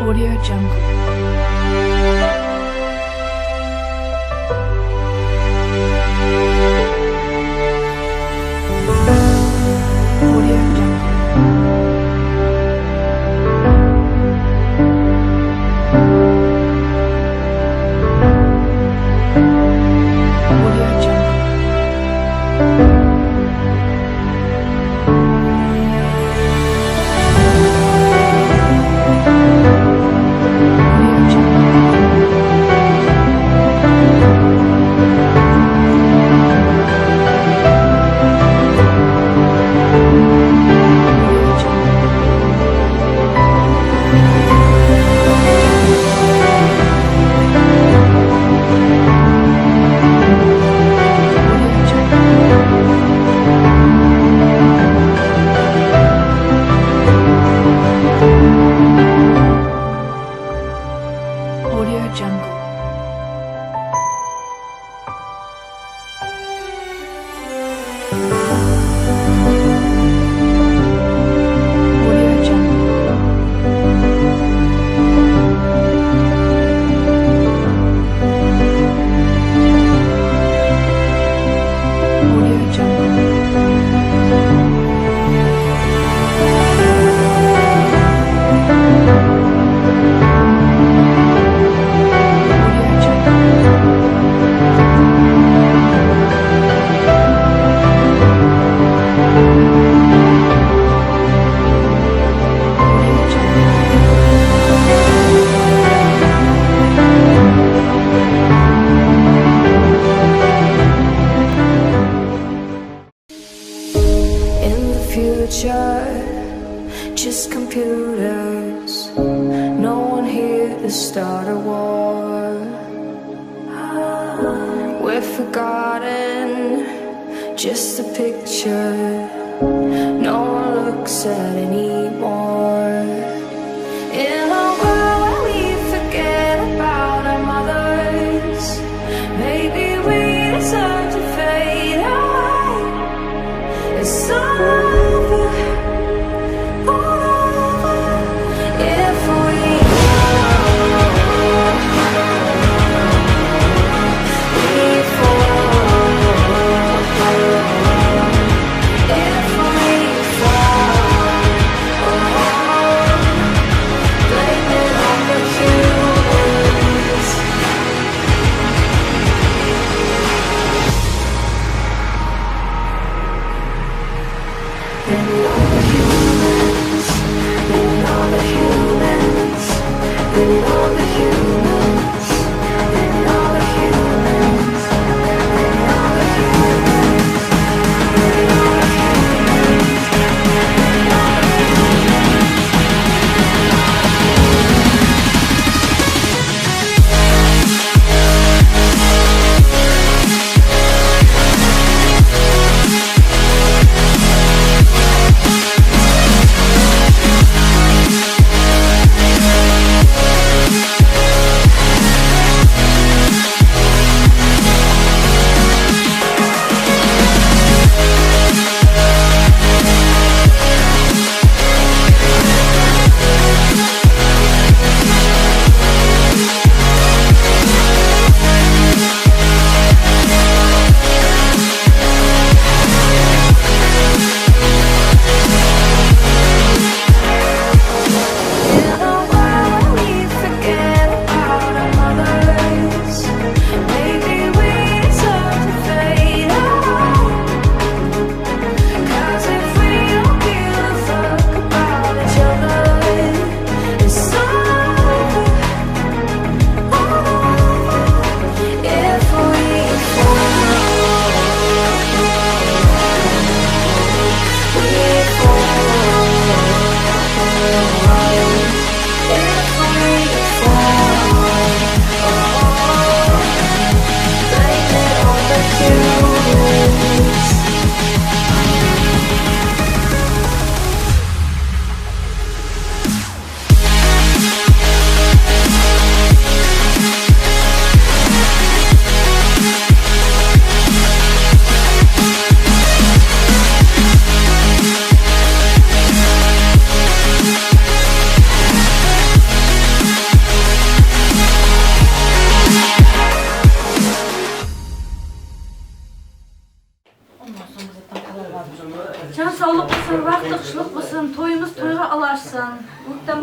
Audio Jungle. Audio Jungle. Audio Jungle. Audio Jungle. Audio Jungle. Audio Jungle. Audio Jungle. Audio Jungle. Audio Jungle. Audio Jungle. Audio Jungle. In the future, just computers. No one here to start a war. We're forgotten, just a picture. No one looks at anymore. In a world where we forget about our mothers, maybe we deserve to fade away. It's all over, if we fall, if we fall.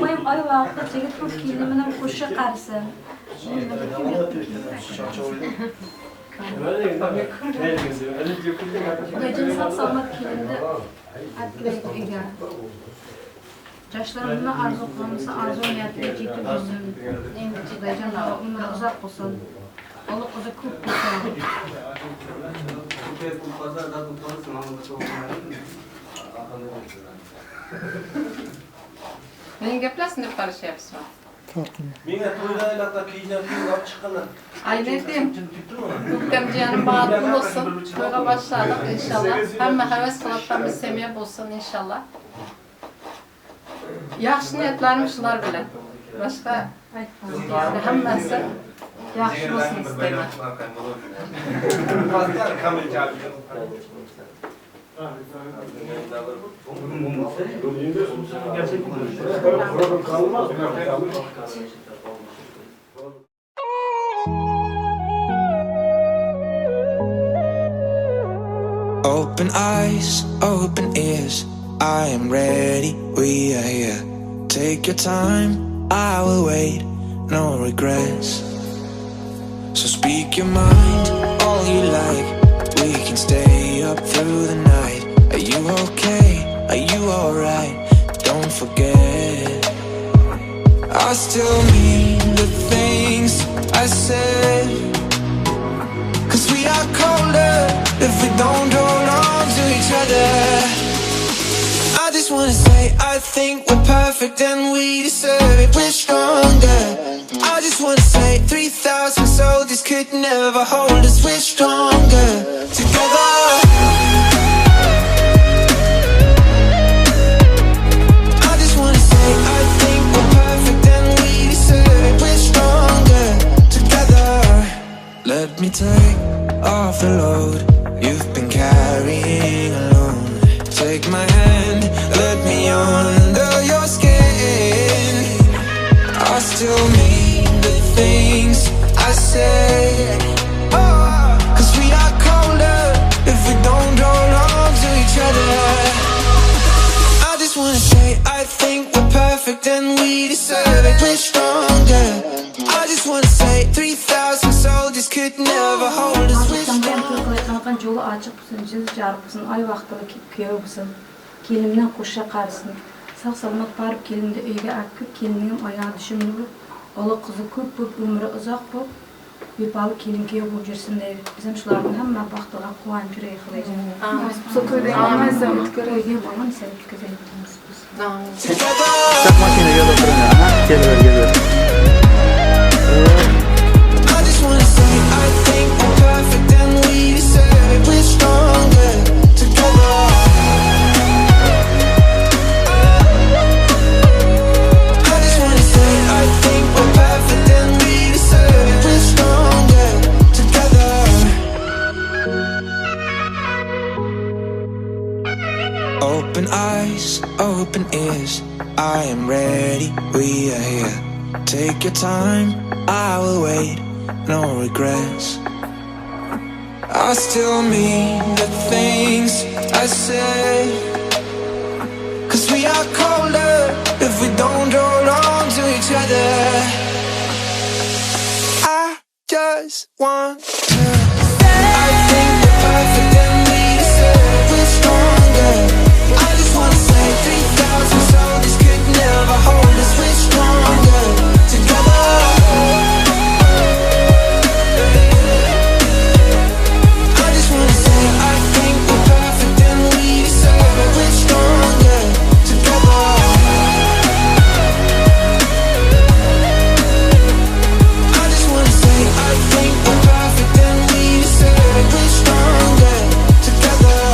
Koyayım ay vakti çekip bu kilimden kuşa karşı. Gecen sap salmak kilimde atlet eger. Yaşlarımda arzu kalmışsa arzu niyetine ciddi olsun. En küçük gecen umre uzak olsun. Allah uzak kurt olsun. Men geplesin dep barışyapsın. Mine to'yda da kiyinib olib chiqqanlar. Aynedim. Köktem ciğerim bağlı olsun. Toyga başladık inşallah. Hem heves kılıp hem semya bulsun inşallah. Yaxşı niyetlerim şular bilen. Başka yani hemmesi yaxşı olsun isteyim. Open eyes, open ears, I am ready, we are here. Take your time, I will wait, no regrets. So speak your mind, all you like, we can stay up through the night. Are you okay? Are you alright? Don't forget, I still mean the things I said. 'Cause we are colder if we don't hold on to each other. I just wanna say I think we're perfect and we deserve it, we're stronger. I just wanna say 3,000 soldiers could never hold us, we're stronger together. I just wanna say I think we're perfect and we deserve it, we're stronger together. Let me take off the load you've been carrying alone. Take my hand, let me under your skin. I still mean the things I said. 'Cause we are colder if we don't hold on to each other. I just wanna say I think we're perfect and we deserve it, we're stronger. I just wanna say 3,000 soldiers could never hold us, we're Azıcık ben stronger. kırklaytmadan yolu açık mısın, cız jarık mısın, ay vaxtılı köy mısın, kelimden kuşa karşısın. Sağ salamat barıp kelimde öyge akıp, kelimden ayağa düşümlü bulup, ola kızı köp bulup, ömrü uzak bulup, bir balı kelim köy bulup жүрсін deyip, bizim şulardan hemen vaxtıla kuvan püre yıkılayacağım. Köyge balan ise etkizeyim. Çak makineye oturun ya. Ha? Geliver geliver. I just wanna say I think we're perfect and we deserve it, we're stronger together. I just wanna say I think we're perfect and we deserve it, we're stronger together. Open eyes, open ears, I am ready, we are here. Take your time, I will wait, no regrets. I still mean the things I said. 'Cause we are colder if we don't hold on to each other. I just want to say I think we're perfect and we deserve it, we're stronger. I just wanna say 3,000 soldiers could never hold us, we're stronger together. I just wanna say I think we're perfect and we deserve it, we're stronger together. I just wanna say I think we're perfect and we deserve it, we're stronger together.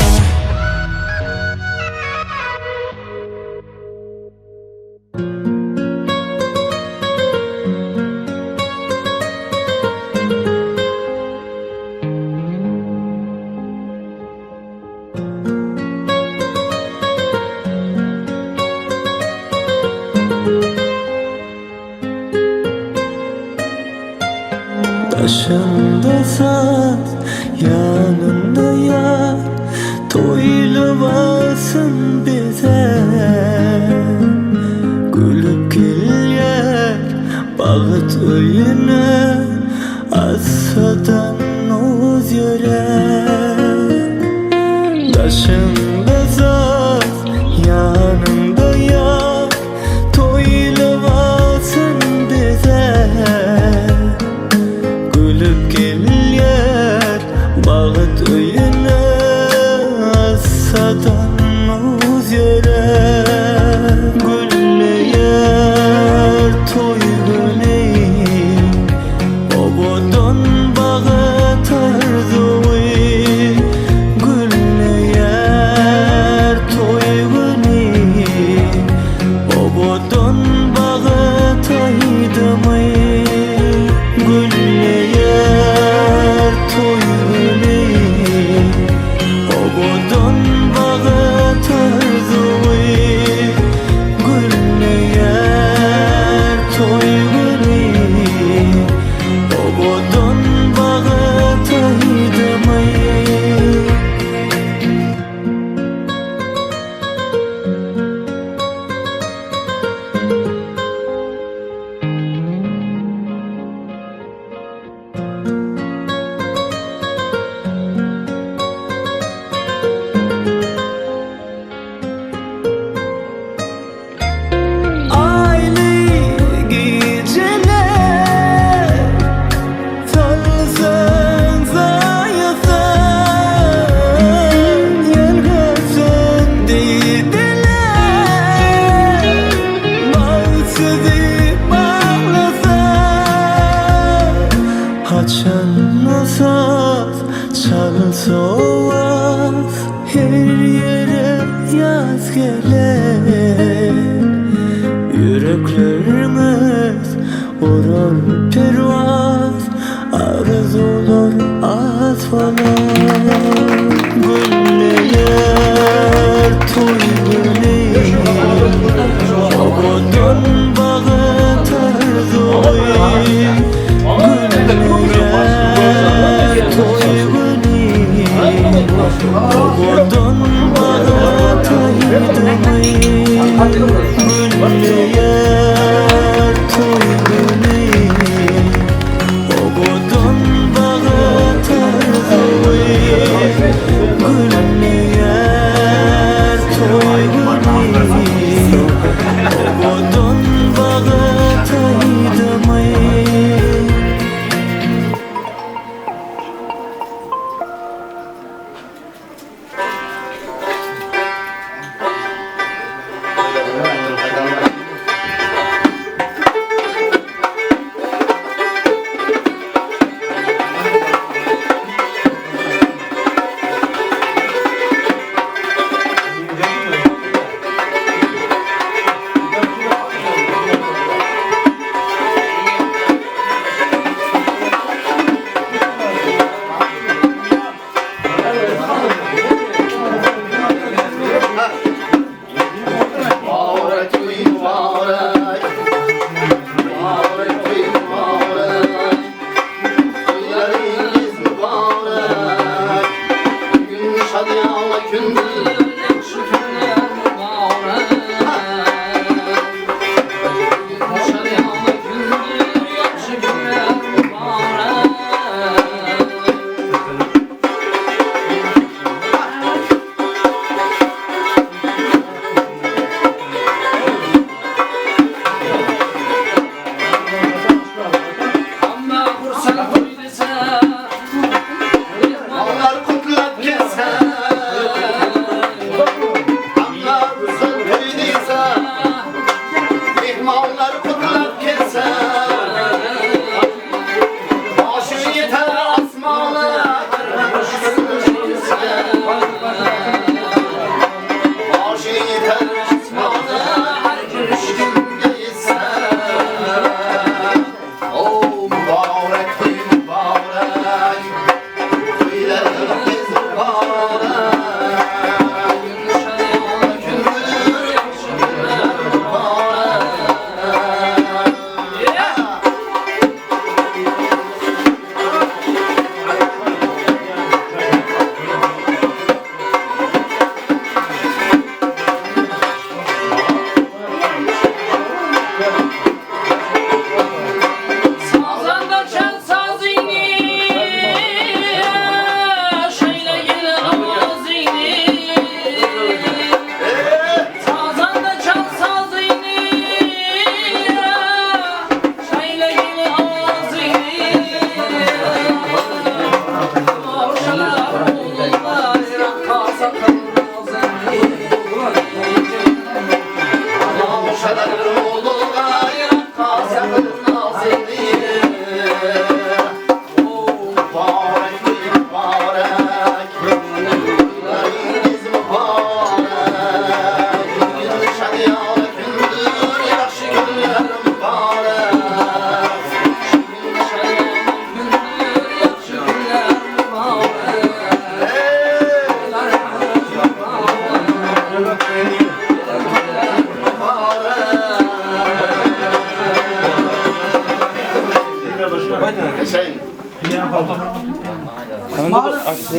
Başında saat, yanında yar, toylu varsın bize. Gülüp Bağıt öyüne Asadan uz yöre Başımda zat yanımda ya Toylavasın bize Gülüp gelir bağıt öyüne Asadan uz yöre Güller toy güleyim Obodon bağıt arzuy Güller toy güleyim Obodon bağıt aydımay Güller toy güleyim Obodon bağıt arzuy Güller toy güleyim Obodon bağıt aydımay Aylı geceler Salsın zayıfın Yelgözün dediler Bağsızı bağlasın Haçan nasaz çalsa ovaz Her yere yaz gelir Yüreklerimiz uğrar pervaz Arzular asfalar Güller toy güleyim Obodon bağıt arzuy Güller toy güleyim Obodon bağıt aydımay Güller toy güleyim Obodon bağıt arzuy Güller toy güleyim Obodon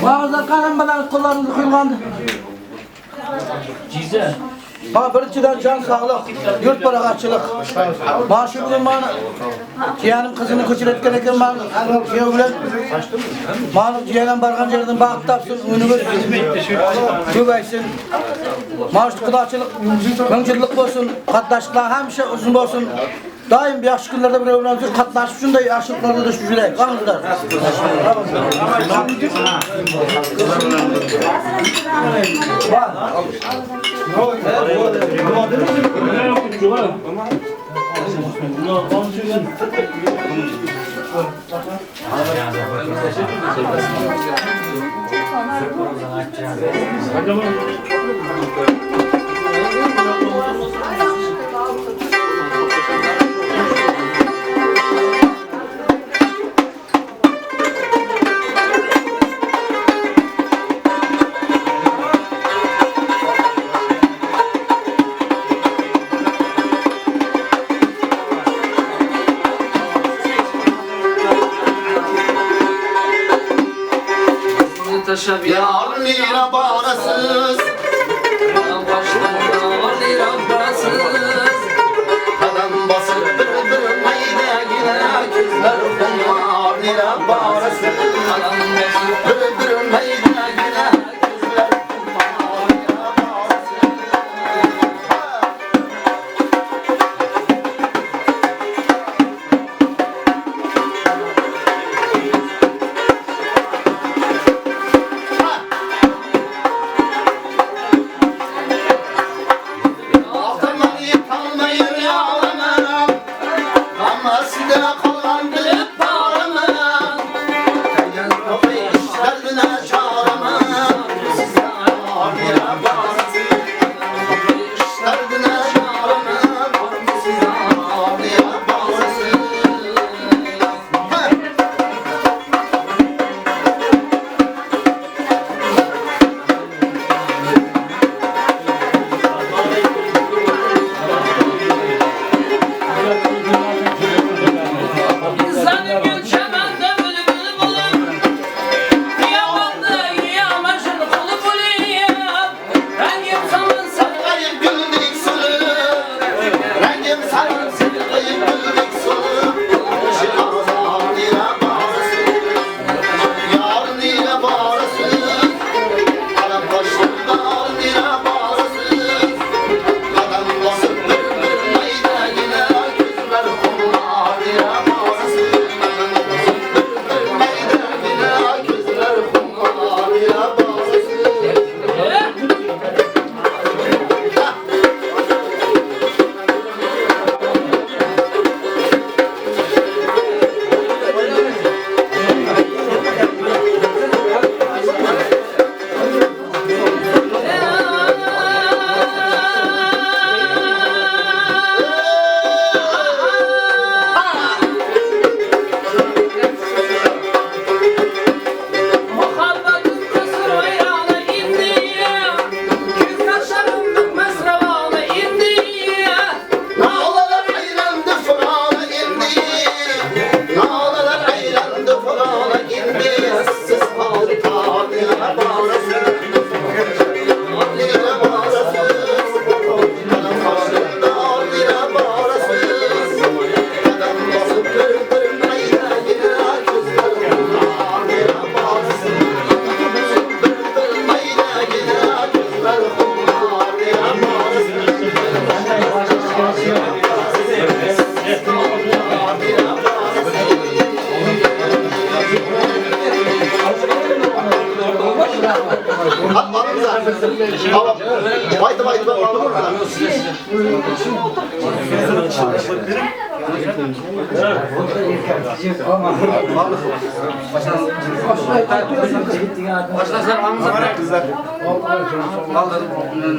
Mağaza kanın kollarınızı kıyılgandı. Birinçiden can sağlık, yurt barakatçılık. Maaşı bugün bana ciğenim kızını köçüretken eken bana ciğer bilen ciğerim bargan yerden bağıp tapsın, önümüz güveysin. Maaşı kudaçılık, mümkünlük olsun, katlaşıklar hemşe uzun olsun. Daim bir yaxşı günlerde bir öğrenci katlaşıp şunday yaşlıklarda düşmüş yürek. Kanınızlar. Yar lira parasız, lira parasız. Kadın basıp durmaydı yine kızlar bunlar lira parasız. Kadın basıp durmaydı yine kızlar bunlar lira parasız.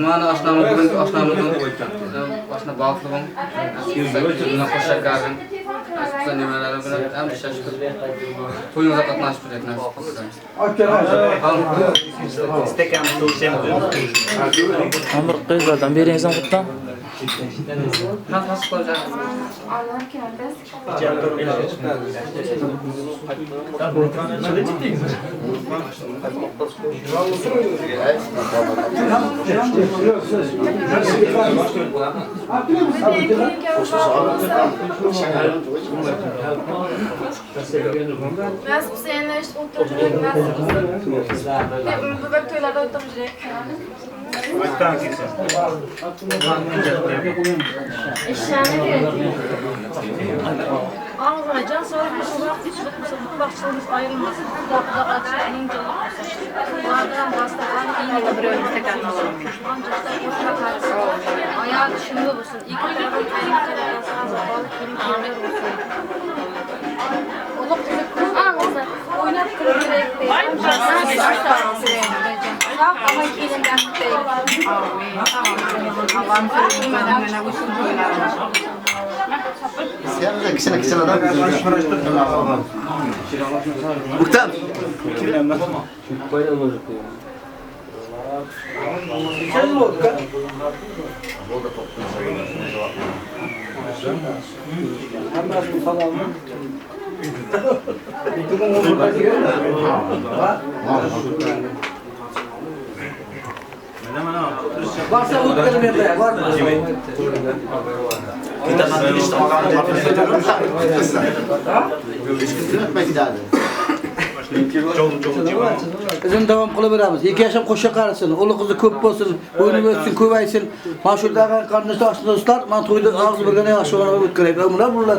Mana aşnamızın başına bağlılığım, buna koşarken, aslında nemeler bilen hem şaşkın, toyunuza katlaşıp etmez. Amir kızlardan berinizden kutlan. Nasıl koyacağız? Nasıl bu seneler işte oturacak nasıl? Bu bekliyorlar da oturacak. Eşyane verin. Ağlayacağım sonra bir olarak hiç bakmışsın. Bu bakışlarımız ayrılmaz. Kulaklar açık, ince olursa. Bunlardan hastalar iğne de bir önümüzde kalmasın. Ancak da orta karşı. Ayağı düşünme olsun. İlk tarafın kendi tarafı hazır balık benim kemer olsun. Olup kırık ağzı. Oynap kırık kırık değil. Sağ ama elimden değil. Allah'ım söylemeden bana usul söylerler. Sen de kişine adam. Muhtar. Sen mi oldu? Hemen falan mı? Varsa uyutları bir de var mı? Bizim devam kılıveramiz. 2 yaşam koşa qarısın, ulu kızı köp bolsun, boynu ötsün, köpaysin. Mana şu dağı qarnısı aşkı dostlar, men toyda ağzı birgene yaxşı olana ötkürek. Ömürler bunlar.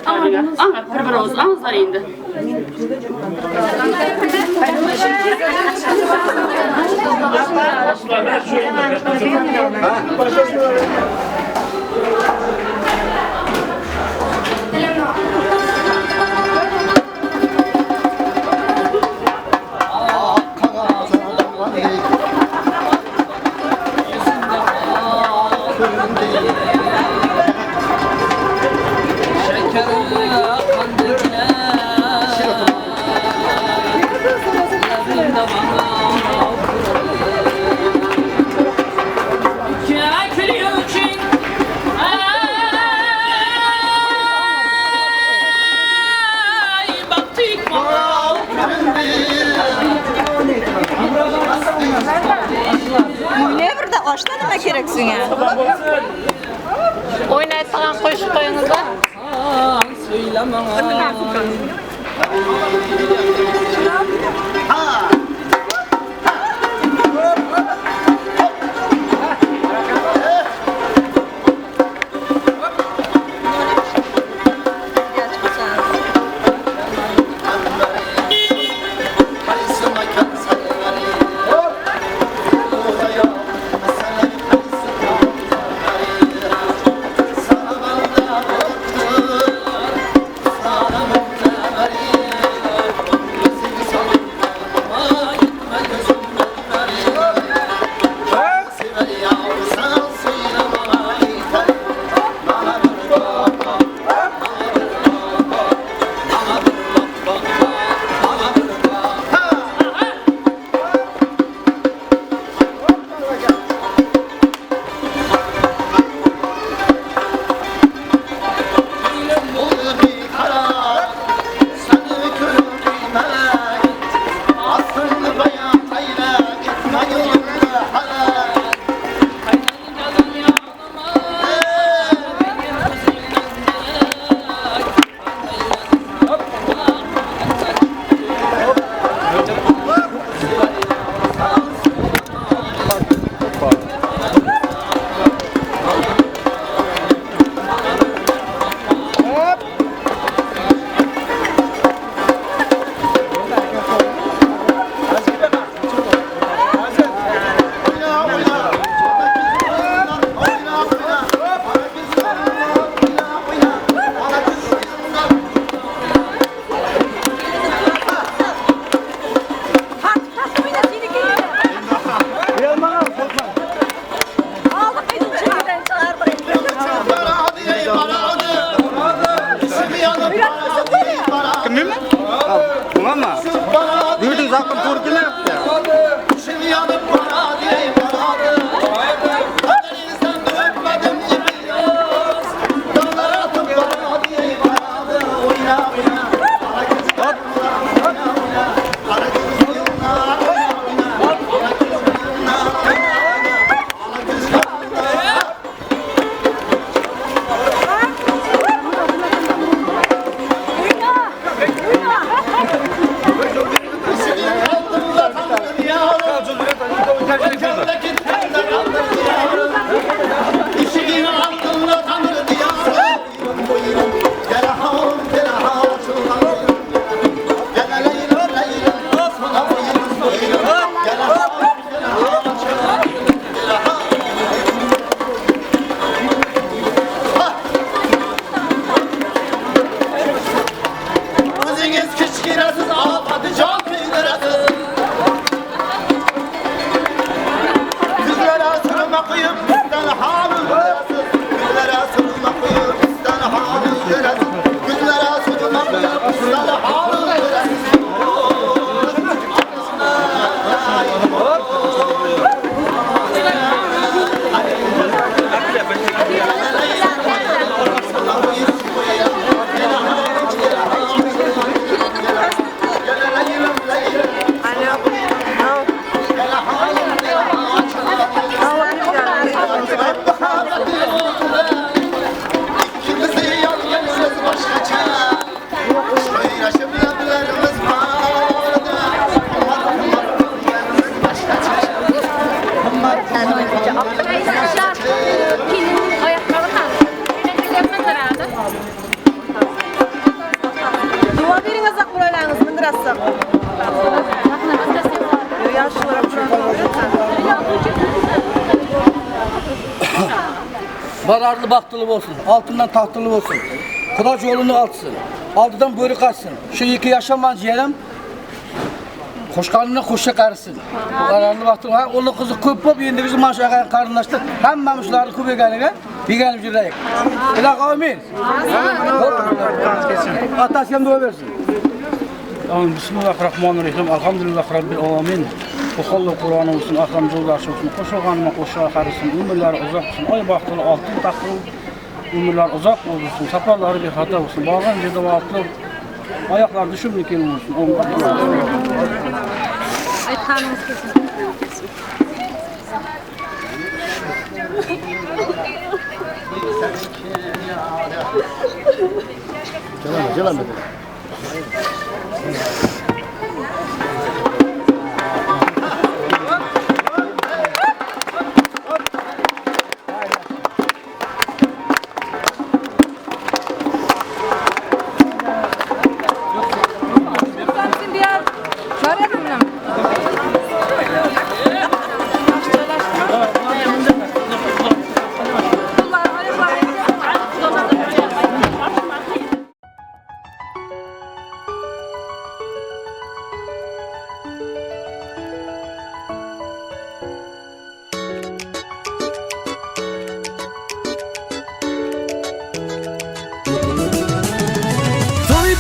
Ama Ne burada başlama gereksin ya. Oynaytılan koşu koyunuzda. Bararlı baktılı olsun, altından tahtılı olsun. Kulaç yolunu alsın, altıdan börük açsın. Şu iki yaşaman ciğerim, koşkarına koşa karısın. Bararlı baktılı, onun kızı köp bop, şimdi bizim maşaya karınlaştı. Hem mamışları köp egeline, bir gelip jireyik. İlah amin. Atasıyam dua versin. Bismillahirrahmanirrahim. Elhamdülillah Rabbil alamin. Oxallı Kur'an olsun, ahram yoldaşı olsun, koşulğanına koşağa karısın, ömürler uzak olsun, ay baktılı, altın takılı, ömürler uzak olsun, saparları bir hata olsun, bağlan ceda vaklı, ayaklar düşümlü kelime olsun. Aytkanımız kesin. Celam.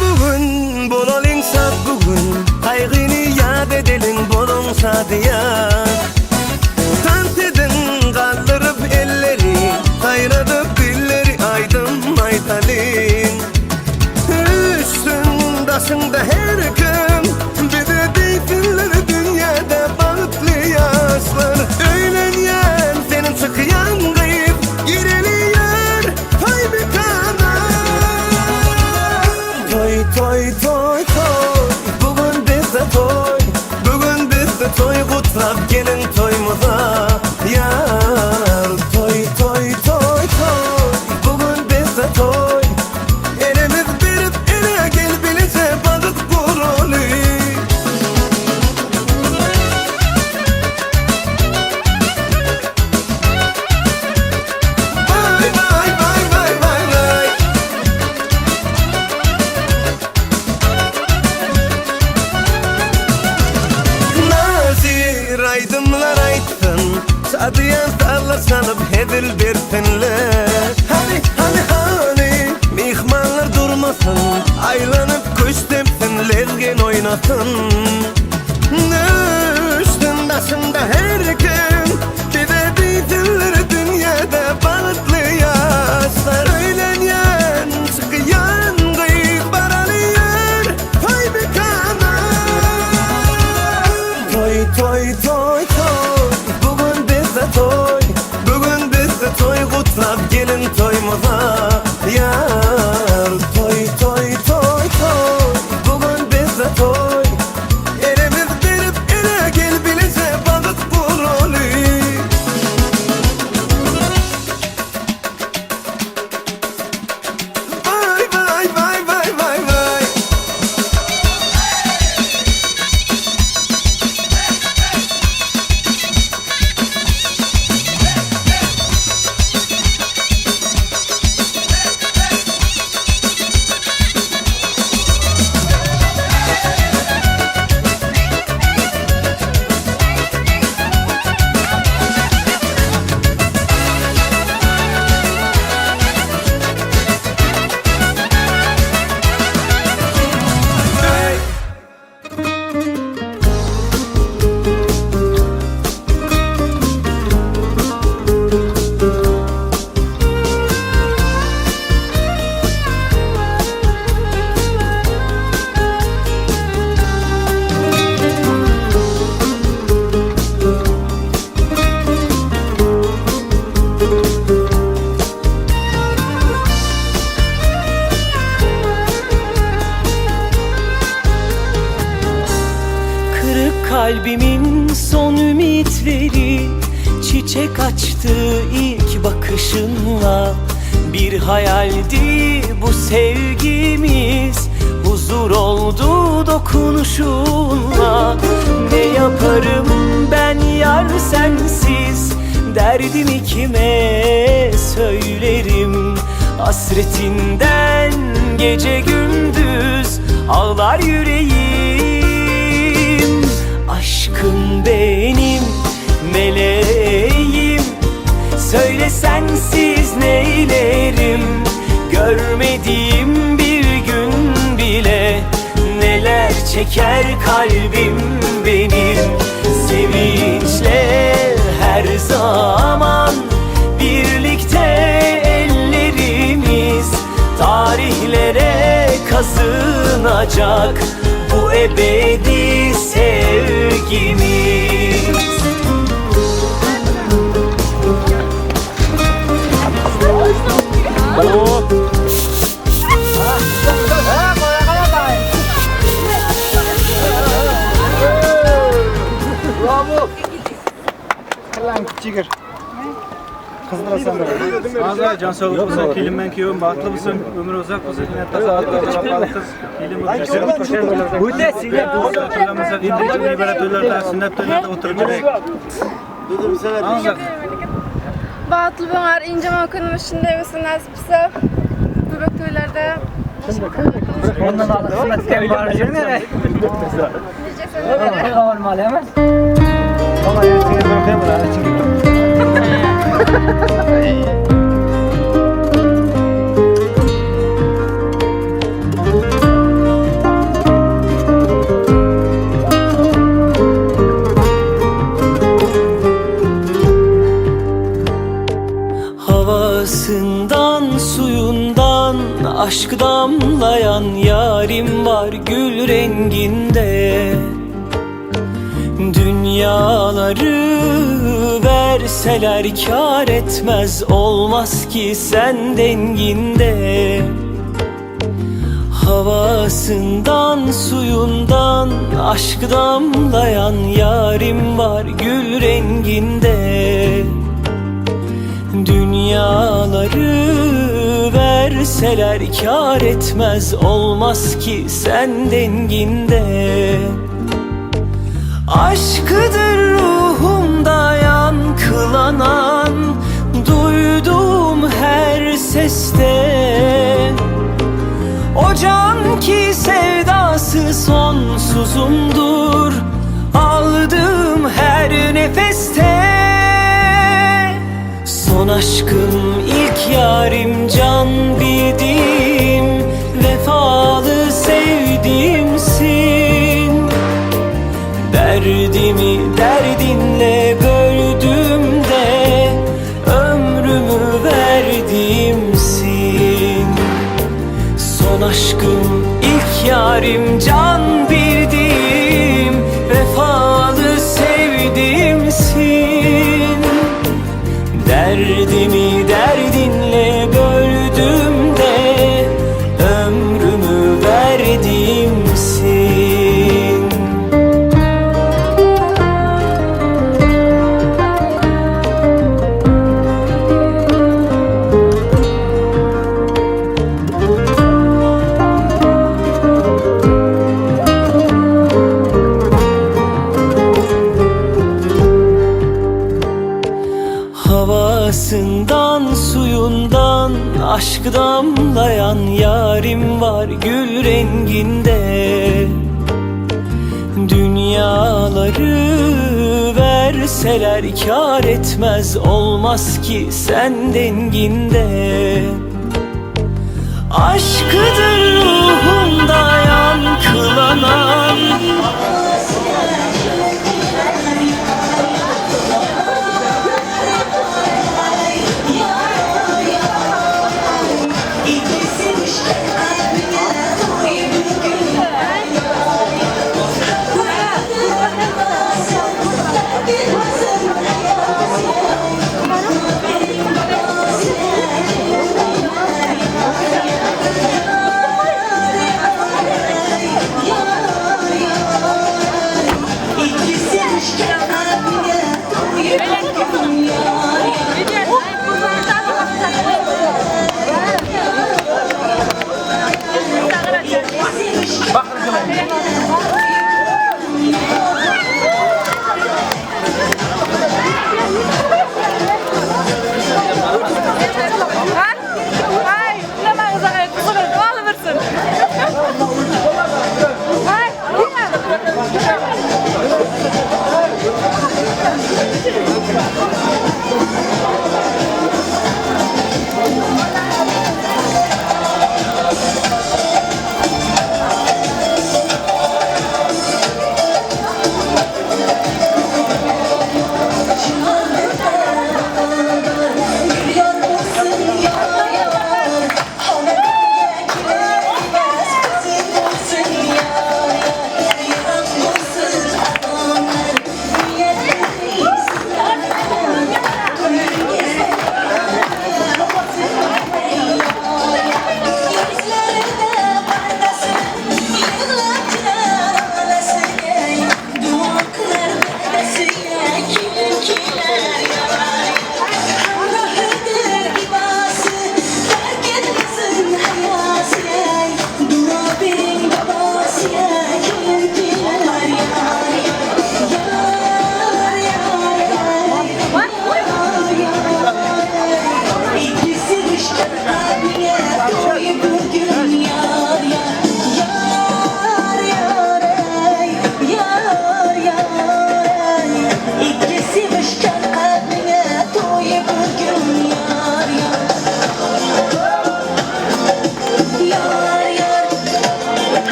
Bugün bolalın sat bugün Kaygını yad edelim bolon sadıya Tant edin kaldırıp elleri Hayradıp dilleri aydın aytalin Üstün başında her gün Bir de deyfinler dünyada bağıtlı yaşlar Öğlenyen senin çıkıyan kayıp Gireliyor pay bir kana Toy, bugün bizde toy Bugün bizde toy, kutlap gelin toyumuza Yar, toy Bugün bizde toy Elimiz verip ele gel bilece balık kurulu Vay Nazir aydımlar aytsın Sadıyan sallar sanıp hedil dersinler Hani mihmanlar durmasın Aylanıp kuş tepsin lezgin oynasın Üstün başında her gün Bir de bitilir dünyada bağıtlı yaşlar Öğlenyen çıkıyan kıyıp baralıyor Pay bir kana Toy Bugün bizde toy Bugün bizde toy Kutlap gelin toyumuza Yar Toy Bugün bizde toy Elimiz verip ele gel bilece balık kurulu Vay Kalbimin son ümitleri çiçek açtı ilk bakışınla Bir hayaldi bu sevgimiz huzur oldu dokunuşunla Ne yaparım ben yar sensiz derdimi kime söyle Hasretinden gece gündüz ağlar yüreğim. Aşkım benim meleğim, söyle sensiz neylerim. Görmediğim bir gün bile neler çeker kalbim benim. Sevinçle her zaman birlikte ellerimiz tarihlere kazınacak bu ebedi sevgimiz. Bravo. Lan çıkır. Kızdırasan da. Ağzına can sağlık olsun, kilim ben kiyom, bahtlı mısın, ömür uzak olsun, yine tasarruf kız, kilim ötürüsün. Bu de sile. Hatırlamıza gittik, ibaretörlerde, sünnetörlerde oturacak. Ağzına. Batıl Böğer ince makunum işinde misin nasipse? Bebek toylarda. Ondan alırsın etken var ne? Nice seneler. Normal hemen. Ama yetişine bakayım bana. Havasından suyundan aşk damlayan yarim var gül renginde. Dünyaları verseler kâr etmez, olmaz ki sen denginde. Havasından suyundan aşk damlayan yarim var gül renginde. Dünyaları verseler kâr etmez, olmaz ki sen denginde. Aşkıdır ruhumda yankılanan, duyduğum her seste. O can ki sevdası sonsuzumdur, aldığım her nefeste. Son aşkım ilk yarim, can bildiğim, vefalı sevdiğimsin. Derdimi derdinle böldüğümde ömrümü verdiğimsin. Son aşkım ilk yarim, can bildiğim, vefalı sevdiğimsin. Derdimi derdinle böldüğümde ömrümü verdiğimsin. Havasından suyundan aşk damlayan yarim var gül renginde. Dünyaları verseler kâr etmez, olmaz ki sen denginde. Aşkıdır ruhumda yankılanan.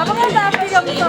Abone da yapıyor musun?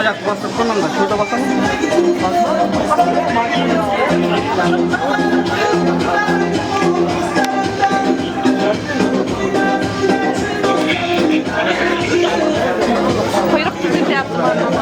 Ayak basıp sonunda şurada bakalım. Kuyruk gibi yaptım onu.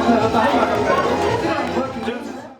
Allah'a